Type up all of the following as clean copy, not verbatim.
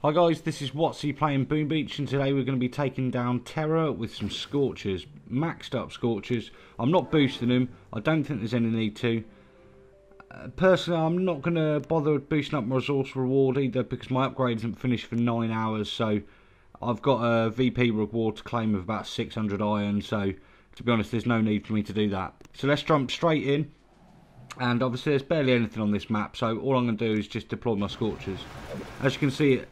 Hi guys, this is Wattsy playing Boom Beach, and today we're going to be taking down Terror with some Scorchers, maxed up Scorchers. I'm not boosting them, I don't think there's any need to. Personally, I'm not going to bother boosting up my resource reward either because my upgrade isn't finished for 9 hours, so I've got a VP reward to claim of about 600 iron, so to be honest there's no need for me to do that. So let's jump straight in, and obviously there's barely anything on this map, so all I'm going to do is just deploy my Scorchers. As you can see,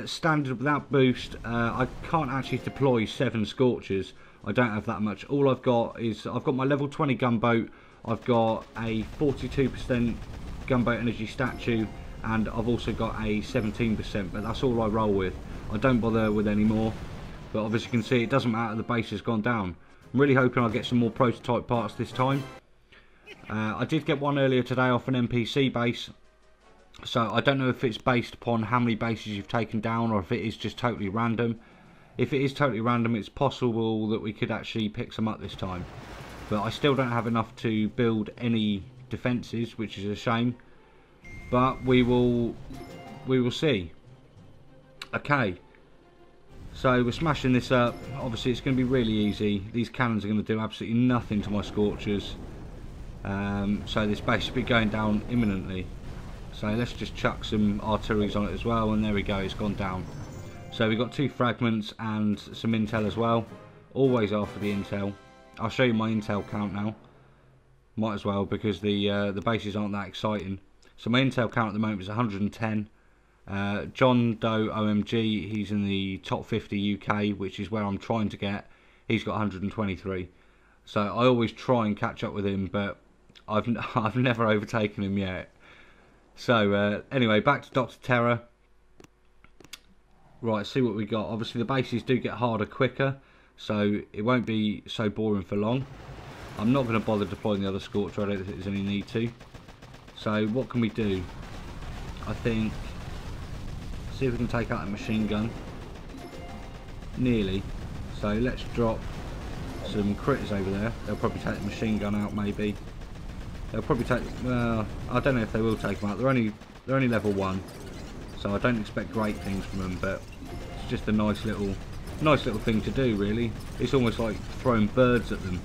standard without boost, I can't actually deploy 7 Scorchers. I don't have that much. All I've got is I've got my level 20 gunboat, I've got a 42% gunboat energy statue, and I've also got a 17%, but that's all I roll with. I don't bother with any more, but obviously you can see it doesn't matter, the base has gone down. I'm really hoping I'll get some more prototype parts this time. I did get one earlier today off an NPC base. So I don't know if it's based upon how many bases you've taken down or if it is just totally random. If it is totally random, it's possible that we could actually pick some up this time. But I still don't have enough to build any defences, which is a shame. But we will see. Okay. So we're smashing this up. Obviously it's going to be really easy. These cannons are going to do absolutely nothing to my Scorchers. So this base should be going down imminently. So let's just chuck some artilleries on it as well, and there we go, it's gone down. So we've got 2 fragments and some intel as well. Always after the intel. I'll show you my intel count now. Might as well, because the bases aren't that exciting. So my intel count at the moment is 110. John Doe OMG, he's in the top 50 UK, which is where I'm trying to get. He's got 123. So I always try and catch up with him, but I've never overtaken him yet. So anyway, back to Dr. Terror. Right, see what we got. Obviously the bases do get harder quicker, so it won't be so boring for long. I'm not going to bother deploying the other Scorcher, I don't think there's any need to. So what can we do? I think, see if we can take out a machine gun. Nearly. So let's drop some critters over there. They'll probably take the machine gun out maybe. They'll probably take, well, I don't know if they will take them out. They're only level 1, so I don't expect great things from them. But it's just a nice little thing to do, really. It's almost like throwing birds at them,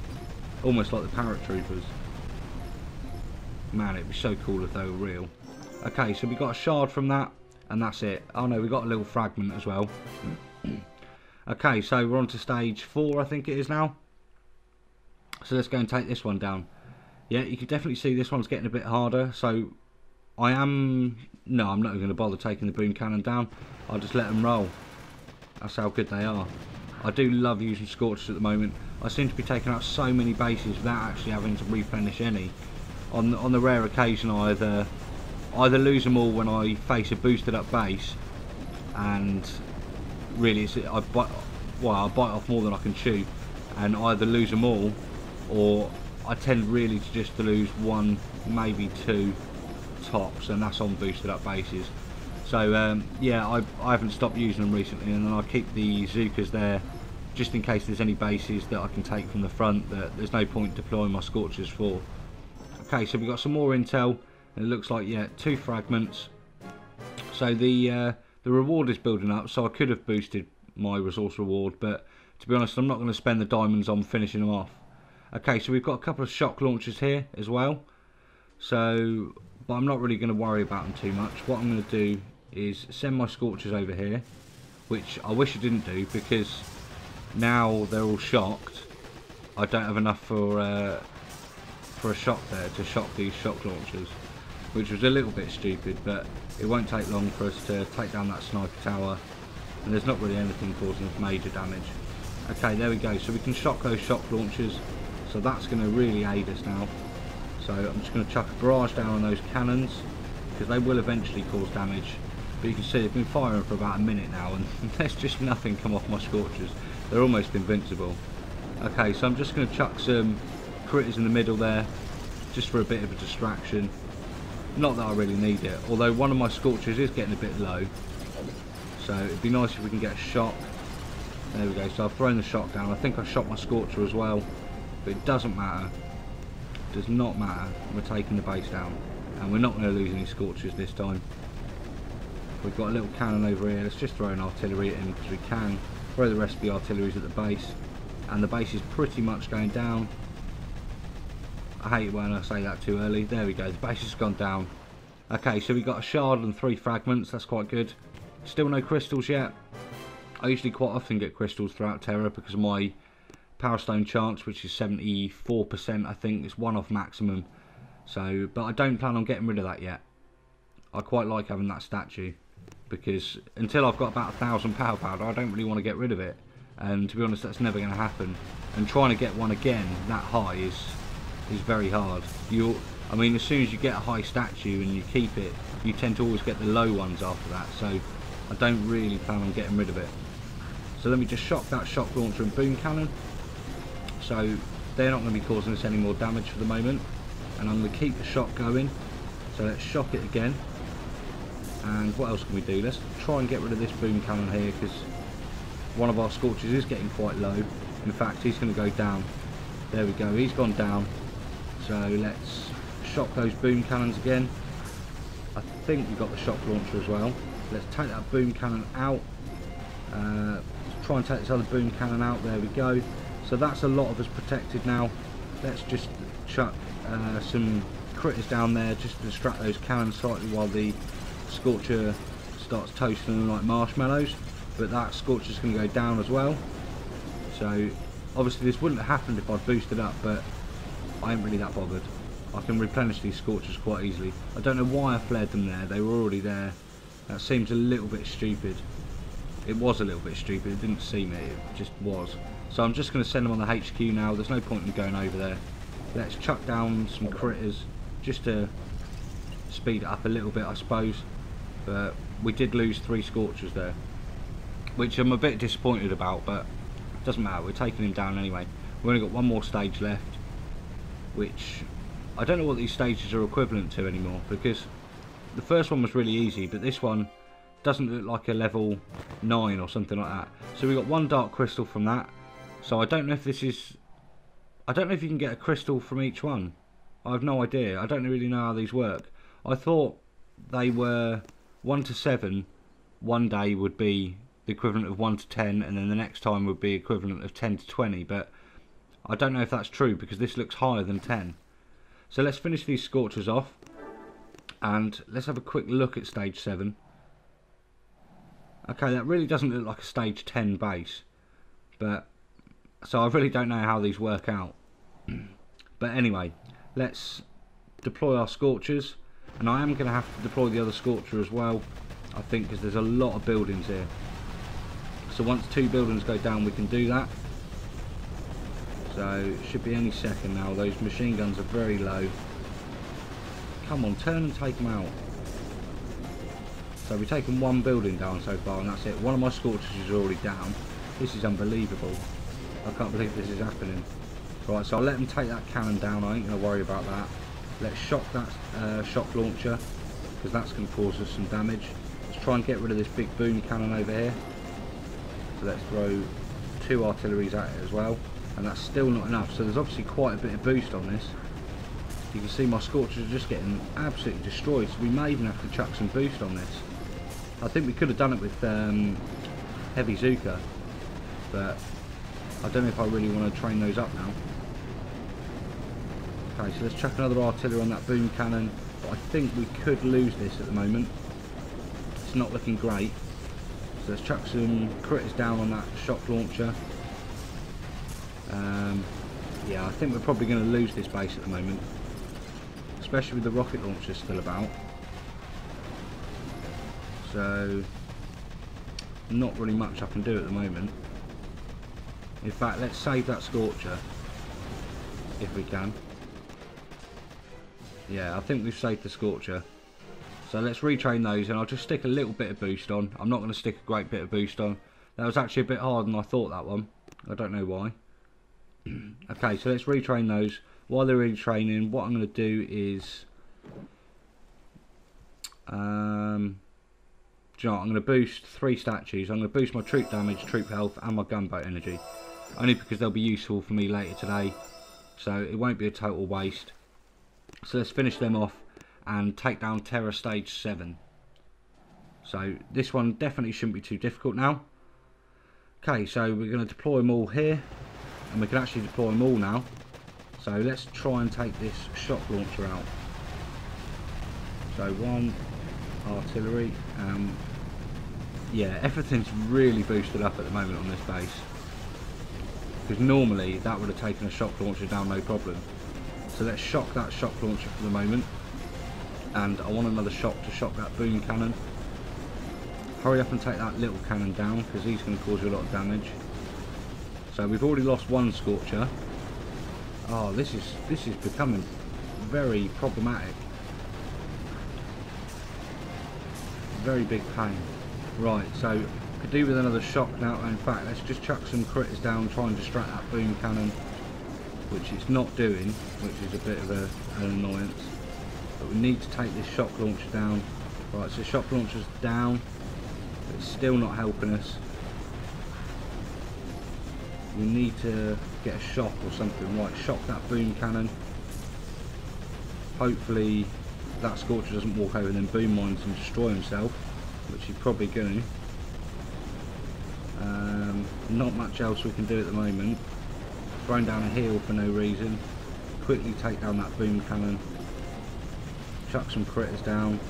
almost like the paratroopers. Man, it'd be so cool if they were real. Okay, so we got a shard from that, and that's it. Oh no, we got a little fragment as well. Okay, so we're on to stage 4, I think it is now. So let's go and take this one down. Yeah, you can definitely see this one's getting a bit harder, so I'm not going to bother taking the boom cannon down. I'll just let them roll. That's how good they are. I do love using Scorchers at the moment. I seem to be taking out so many bases without actually having to replenish any. On the rare occasion I either lose them all when I face a boosted up base, and really I bite off more than I can chew, and either lose them all, or I tend really to just to lose 1, maybe 2 tops, and that's on boosted up bases. So yeah, I haven't stopped using them recently, and then I keep the Zookas there just in case there's any bases that I can take from the front that there's no point deploying my Scorchers for. Okay, so we've got some more intel, and it looks like, yeah, 2 fragments. So the reward is building up, so I could have boosted my resource reward, but to be honest I'm not going to spend the diamonds on finishing them off. Okay, so we've got a couple of shock launchers here as well, so but I'm not really going to worry about them too much. What I'm going to do is send my Scorchers over here, which I wish I didn't do, because now they're all shocked. I don't have enough for a shock there to shock these shock launchers, which was a little bit stupid, but it won't take long for us to take down that sniper tower, and there's not really anything causing us major damage. Okay, there we go, so we can shock those shock launchers. So that's going to really aid us now. So I'm just going to chuck a barrage down on those cannons, because they will eventually cause damage. But you can see they've been firing for about a minute now, and there's just nothing come off my Scorchers. They're almost invincible. Okay, so I'm just going to chuck some critters in the middle there, just for a bit of a distraction. Not that I really need it, although one of my Scorchers is getting a bit low. So it'd be nice if we can get a shot. There we go, so I've thrown the shot down. I think I shot my Scorcher as well. But it doesn't matter. It does not matter. We're taking the base down, and we're not going to lose any Scorchers this time. We've got a little cannon over here. Let's just throw an artillery at him because we can. Throw the rest of the artilleries at the base. And the base is pretty much going down. I hate it when I say that too early. There we go, the base has gone down. Okay, so we got a shard and 3 fragments. That's quite good. Still no crystals yet. I usually quite often get crystals throughout Terra because of my Power Stone chance, which is 74%, I think. It's 1 off maximum. So, but I don't plan on getting rid of that yet. I quite like having that statue, because until I've got about 1,000 power powder, I don't really want to get rid of it. And to be honest, that's never going to happen. And trying to get one again that high is very hard. I mean, as soon as you get a high statue and you keep it, you tend to always get the low ones after that. So I don't really plan on getting rid of it. So let me just shock that shock launcher and boom cannon. So they're not going to be causing us any more damage for the moment. And I'm going to keep the shock going. So let's shock it again. And what else can we do? Let's try and get rid of this boom cannon here, because one of our Scorchers is getting quite low. In fact, he's going to go down. There we go, he's gone down. So let's shock those boom cannons again. I think we've got the shock launcher as well. Let's take that boom cannon out. Try and take this other boom cannon out. There we go. So that's a lot of us protected now. Let's just chuck some critters down there just to distract those cannons slightly while the Scorcher starts toasting them like marshmallows. But that Scorcher's going to go down as well. So obviously this wouldn't have happened if I'd boosted up, but I ain't really that bothered. I can replenish these Scorchers quite easily. I don't know why I flared them there. They were already there. That seems a little bit stupid. It was a little bit stupid. It didn't see me. It just was. So I'm just going to send them on the HQ now. There's no point in going over there. Let's chuck down some critters just to speed it up a little bit, I suppose. But we did lose 3 Scorchers there, which I'm a bit disappointed about, but it doesn't matter. We're taking him down anyway. We've only got 1 more stage left, which I don't know what these stages are equivalent to anymore, because the first one was really easy, but this one doesn't look like a level 9 or something like that. So we got 1 dark crystal from that. So I don't know if this is... I don't know if you can get a crystal from each one. I have no idea. I don't really know how these work. I thought they were 1 to 7. One day would be the equivalent of 1 to 10, and then the next time would be equivalent of 10 to 20. But I don't know if that's true, because this looks higher than 10. So let's finish these Scorchers off, and let's have a quick look at stage 7. Okay, that really doesn't look like a stage 10 base, but so I really don't know how these work out. But anyway, let's deploy our Scorchers, and I am going to have to deploy the other Scorcher as well, I think, because there's a lot of buildings here. So once 2 buildings go down, we can do that. So it should be any second now. Those machine guns are very low. Come on, turn and take them out. So we've taken 1 building down so far, and that's it. One of my Scorchers is already down. This is unbelievable. I can't believe this is happening. Right, so I'll let them take that cannon down. I ain't going to worry about that. Let's shock that shock launcher, because that's going to cause us some damage. Let's try and get rid of this big boom cannon over here. So let's throw 2 artilleries at it as well. And that's still not enough. So there's obviously quite a bit of boost on this. You can see my Scorchers are just getting absolutely destroyed. So we may even have to chuck some boost on this. I think we could have done it with Heavy Zuka, but I don't know if I really want to train those up now. Okay, so let's chuck another artillery on that boom cannon. But I think we could lose this at the moment. It's not looking great. So let's chuck some critters down on that shock launcher. Yeah, I think we're probably going to lose this base at the moment, especially with the rocket launchers still about. So not really much I can do at the moment. In fact, let's save that Scorcher if we can. Yeah, I think we've saved the Scorcher. So let's retrain those, and I'll just stick a little bit of boost on. I'm not going to stick a great bit of boost on. That was actually a bit harder than I thought, that one. I don't know why. Okay, so let's retrain those. While they're retraining, what I'm going to do is... do you know what? I'm going to boost 3 statues. I'm going to boost my troop damage, troop health, and my gunboat energy. Only because they'll be useful for me later today. So it won't be a total waste. So let's finish them off and take down Terra Stage 7. So this one definitely shouldn't be too difficult now. Okay, so we're going to deploy them all here, and we can actually deploy them all now. So let's try and take this shock launcher out. So one artillery. Yeah, everything's really boosted up at the moment on this base, because normally that would have taken a shock launcher down no problem. So let's shock that shock launcher for the moment, and I want another shock to shock that boom cannon. Hurry up and take that little cannon down, because he's going to cause you a lot of damage. So we've already lost one Scorcher. Oh, this is becoming very problematic. Very big pain. Right, so could do with another shock now. In fact, let's just chuck some critters down, try and distract that boom cannon, which it's not doing, which is a bit of an annoyance. But we need to take this shock launcher down. Right, so shock launcher's down. It's still not helping us. We need to get a shock or something. Right, shock that boom cannon. Hopefully that Scorcher doesn't walk over and then boom mines and destroy himself, which he's probably going to. Not much else we can do at the moment. Throwing down a hill for no reason. Quickly take down that boom cannon. Chuck some critters down.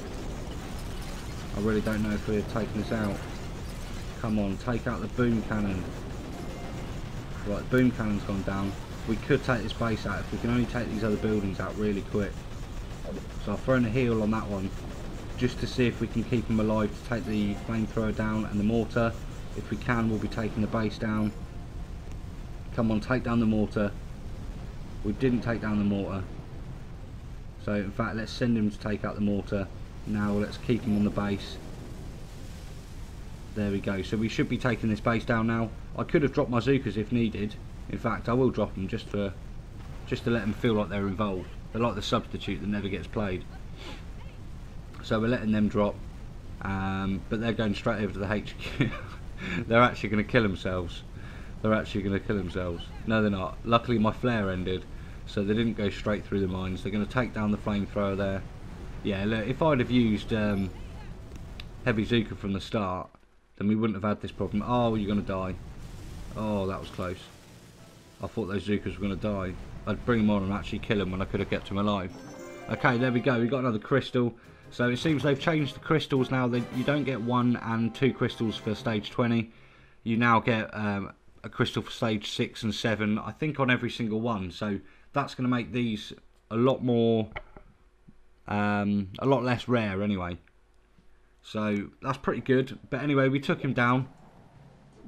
I really don't know if we're taking this out. Come on, take out the boom cannon. Right, the boom cannon's gone down. We could take this base out if we can only take these other buildings out really quick. So I'll throw in a heal on that one, just to see if we can keep them alive to take the flamethrower down and the mortar. If we can, we'll be taking the base down. Come on, take down the mortar. We didn't take down the mortar. So in fact, let's send him to take out the mortar. Now let's keep him on the base. There we go. So we should be taking this base down now. I could have dropped my Zookers if needed. In fact, I will drop them just to let them feel like they're involved. They're like the substitute that never gets played. So we're letting them drop, but they're going straight over to the HQ. They're actually going to kill themselves. They're actually going to kill themselves. No, they're not. Luckily my flare ended, so they didn't go straight through the mines. They're going to take down the flamethrower there. Yeah, look, if I'd have used heavy Zooker from the start, then we wouldn't have had this problem. Oh, you're going to die. Oh, that was close. I thought those Zookers were going to die. I'd bring them on and actually kill them when I could have kept them alive. Okay, there we go. We got another crystal. So it seems they've changed the crystals now. You don't get 1 and 2 crystals for stage 20. You now get a crystal for stage 6 and 7, I think, on every single one. So that's going to make these a lot more, a lot less rare anyway. So that's pretty good. But anyway, we took him down.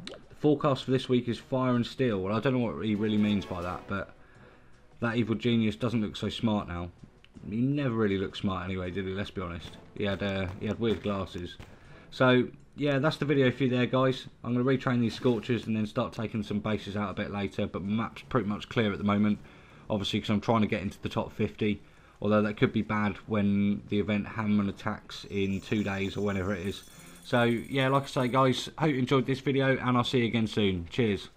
The forecast for this week is fire and steel. Well, I don't know what he really means by that, but that evil genius doesn't look so smart now. He never really looked smart anyway, did he? Let's be honest. He had weird glasses. So yeah, that's the video for you there, guys. I'm going to retrain these Scorchers and then start taking some bases out a bit later. But my map's pretty much clear at the moment, obviously, because I'm trying to get into the top 50. Although that could be bad when the event Hammond attacks in 2 days or whenever it is. So yeah, like I say, guys, hope you enjoyed this video, and I'll see you again soon. Cheers.